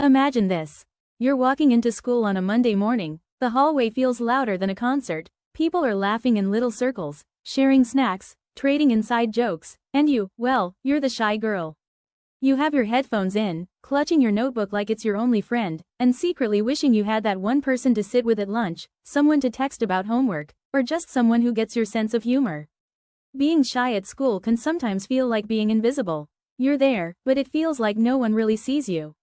Imagine this. You're walking into school on a Monday morning, the hallway feels louder than a concert, people are laughing in little circles, sharing snacks, trading inside jokes, and you're the shy girl. You have your headphones in, clutching your notebook like it's your only friend, and secretly wishing you had that one person to sit with at lunch, someone to text about homework, or just someone who gets your sense of humor. Being shy at school can sometimes feel like being invisible. You're there, but it feels like no one really sees you.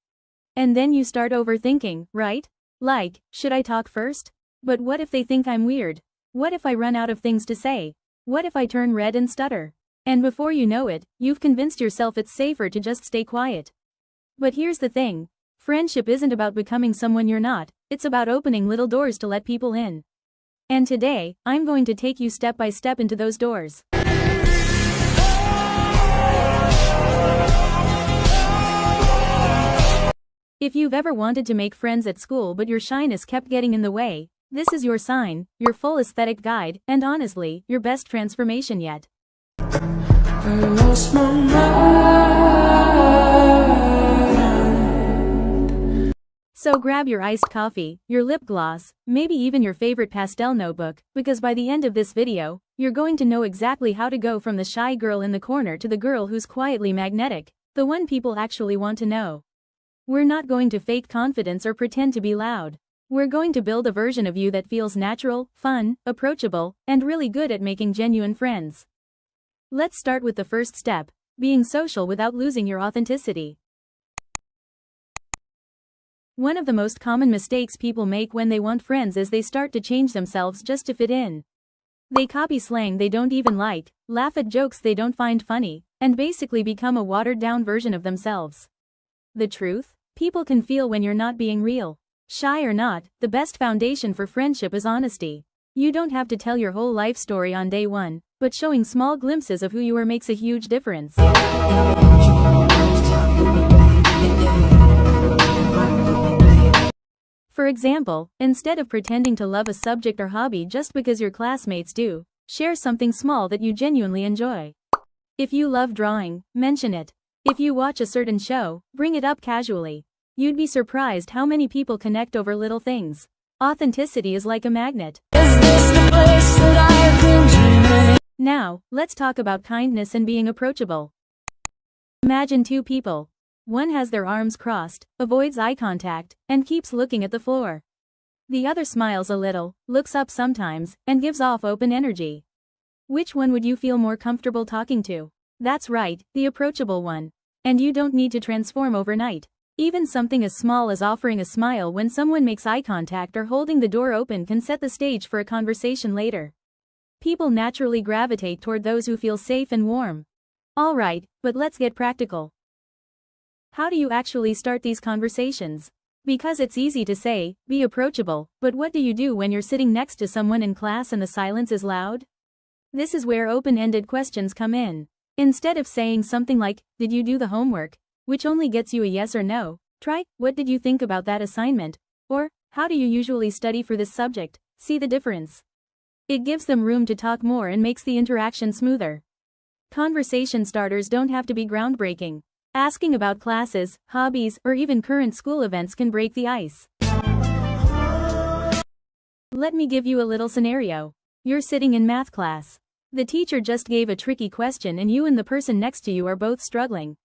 And then you start overthinking, right? Like, should I talk first? But what if they think I'm weird? What if I run out of things to say? What if I turn red and stutter? And before you know it, you've convinced yourself it's safer to just stay quiet. But here's the thing. Friendship isn't about becoming someone you're not, it's about opening little doors to let people in. And today, I'm going to take you step by step into those doors. If you've ever wanted to make friends at school but your shyness kept getting in the way, this is your sign, your full aesthetic guide, and honestly, your best transformation yet. I lost my mind. So grab your iced coffee, your lip gloss, maybe even your favorite pastel notebook, because by the end of this video, you're going to know exactly how to go from the shy girl in the corner to the girl who's quietly magnetic, the one people actually want to know. We're not going to fake confidence or pretend to be loud. We're going to build a version of you that feels natural, fun, approachable, and really good at making genuine friends. Let's start with the first step, being social without losing your authenticity. One of the most common mistakes people make when they want friends is they start to change themselves just to fit in. They copy slang they don't even like, laugh at jokes they don't find funny, and basically become a watered-down version of themselves. The truth? People can feel when you're not being real. Shy or not, the best foundation for friendship is honesty. You don't have to tell your whole life story on day one, but showing small glimpses of who you are makes a huge difference. For example, instead of pretending to love a subject or hobby just because your classmates do, share something small that you genuinely enjoy. If you love drawing, mention it. If you watch a certain show, bring it up casually. You'd be surprised how many people connect over little things. Authenticity is like a magnet. Now, let's talk about kindness and being approachable. Imagine two people. One has their arms crossed, avoids eye contact, and keeps looking at the floor. The other smiles a little, looks up sometimes, and gives off open energy. Which one would you feel more comfortable talking to? That's right, the approachable one. And you don't need to transform overnight. Even something as small as offering a smile when someone makes eye contact or holding the door open can set the stage for a conversation later. People naturally gravitate toward those who feel safe and warm. Alright, but let's get practical. How do you actually start these conversations? Because it's easy to say, be approachable, but what do you do when you're sitting next to someone in class and the silence is loud? This is where open-ended questions come in. Instead of saying something like, did you do the homework? Which only gets you a yes or no, try, what did you think about that assignment? Or, how do you usually study for this subject? See the difference? It gives them room to talk more and makes the interaction smoother. Conversation starters don't have to be groundbreaking. Asking about classes, hobbies, or even current school events can break the ice. Let me give you a little scenario. You're sitting in math class. The teacher just gave a tricky question and you and the person next to you are both struggling.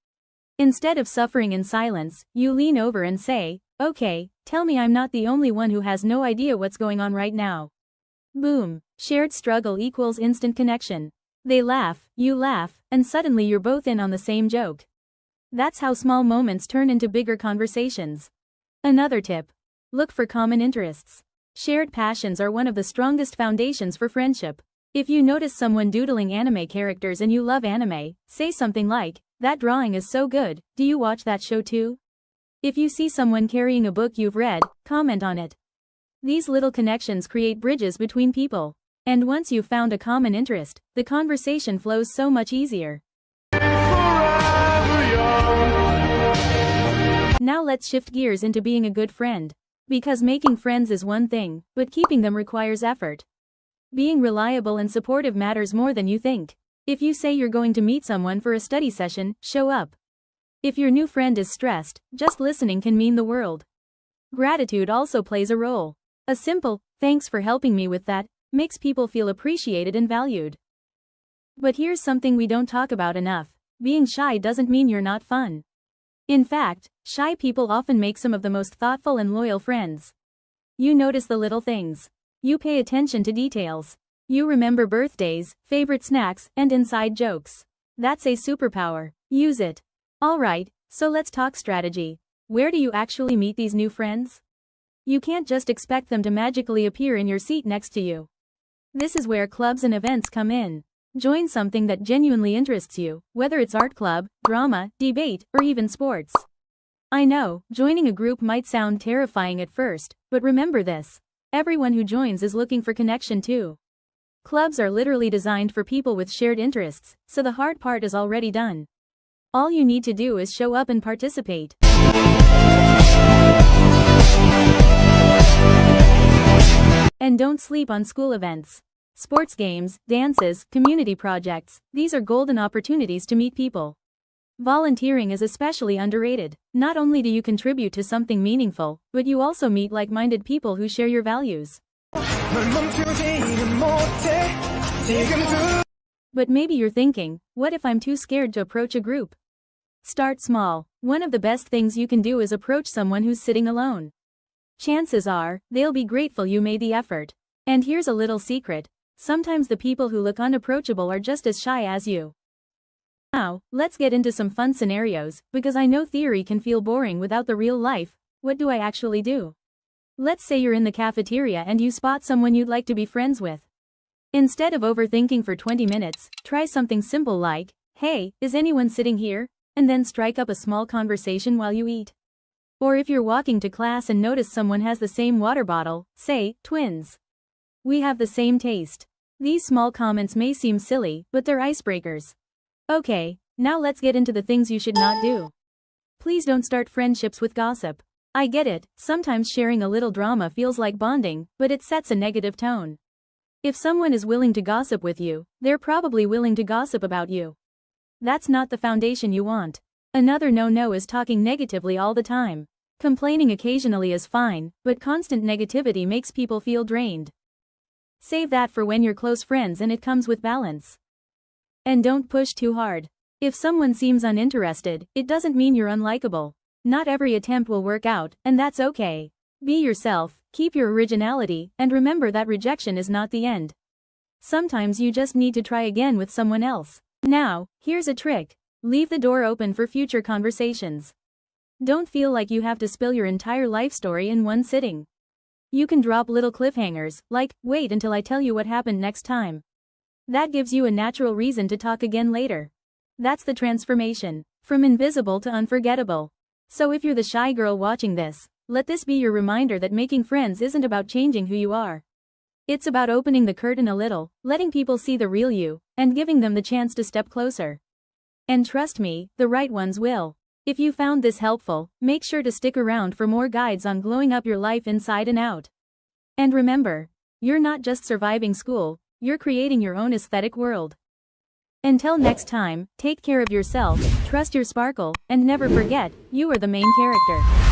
Instead of suffering in silence, you lean over and say, okay, tell me I'm not the only one who has no idea what's going on right now. Boom, shared struggle equals instant connection. They laugh, you laugh, and suddenly you're both in on the same joke. That's how small moments turn into bigger conversations. Another tip. Look for common interests. Shared passions are one of the strongest foundations for friendship. If you notice someone doodling anime characters and you love anime, say something like, that drawing is so good, do you watch that show too? If you see someone carrying a book you've read, comment on it. These little connections create bridges between people. And once you've found a common interest, the conversation flows so much easier. Now let's shift gears into being a good friend. Because making friends is one thing, but keeping them requires effort. Being reliable and supportive matters more than you think. If you say you're going to meet someone for a study session, show up. If your new friend is stressed, just listening can mean the world. Gratitude also plays a role. A simple, "Thanks for helping me with that," makes people feel appreciated and valued. But here's something we don't talk about enough. Being shy doesn't mean you're not fun. In fact, shy people often make some of the most thoughtful and loyal friends. You notice the little things. You pay attention to details. You remember birthdays, favorite snacks, and inside jokes. That's a superpower. Use it. Alright, so let's talk strategy. Where do you actually meet these new friends? You can't just expect them to magically appear in your seat next to you. This is where clubs and events come in. Join something that genuinely interests you, whether it's art club, drama, debate, or even sports. I know, joining a group might sound terrifying at first, but remember this. Everyone who joins is looking for connection too. Clubs are literally designed for people with shared interests, so the hard part is already done. All you need to do is show up and participate. And don't sleep on school events. Sports games, dances, community projects, these are golden opportunities to meet people. Volunteering is especially underrated. Not only do you contribute to something meaningful, but you also meet like-minded people who share your values. But maybe you're thinking, what if I'm too scared to approach a group? Start small. One of the best things you can do is approach someone who's sitting alone. Chances are, they'll be grateful you made the effort. And here's a little secret. Sometimes the people who look unapproachable are just as shy as you. Now, let's get into some fun scenarios, because I know theory can feel boring without the real life. What do I actually do? Let's say you're in the cafeteria and you spot someone you'd like to be friends with. Instead of overthinking for 20 minutes, try something simple like, "Hey, is anyone sitting here?" and then strike up a small conversation while you eat. Or if you're walking to class and notice someone has the same water bottle, say, "Twins. We have the same taste." These small comments may seem silly, but they're icebreakers. Okay, now let's get into the things you should not do. Please don't start friendships with gossip. I get it, sometimes sharing a little drama feels like bonding, but it sets a negative tone. If someone is willing to gossip with you, they're probably willing to gossip about you. That's not the foundation you want. Another no-no is talking negatively all the time. Complaining occasionally is fine, but constant negativity makes people feel drained. Save that for when you're close friends and it comes with balance. And don't push too hard. If someone seems uninterested, it doesn't mean you're unlikable. Not every attempt will work out, and that's okay. Be yourself, keep your originality, and remember that rejection is not the end. Sometimes you just need to try again with someone else. Now, here's a trick. Leave the door open for future conversations. Don't feel like you have to spill your entire life story in one sitting. You can drop little cliffhangers, like, "Wait until I tell you what happened next time." That gives you a natural reason to talk again later. That's the transformation. From invisible to unforgettable. So if you're the shy girl watching this, let this be your reminder that making friends isn't about changing who you are. It's about opening the curtain a little, letting people see the real you, and giving them the chance to step closer. And trust me, the right ones will. If you found this helpful, make sure to stick around for more guides on glowing up your life inside and out. And remember, you're not just surviving school, you're creating your own aesthetic world. Until next time, take care of yourself, trust your sparkle, and never forget, you are the main character.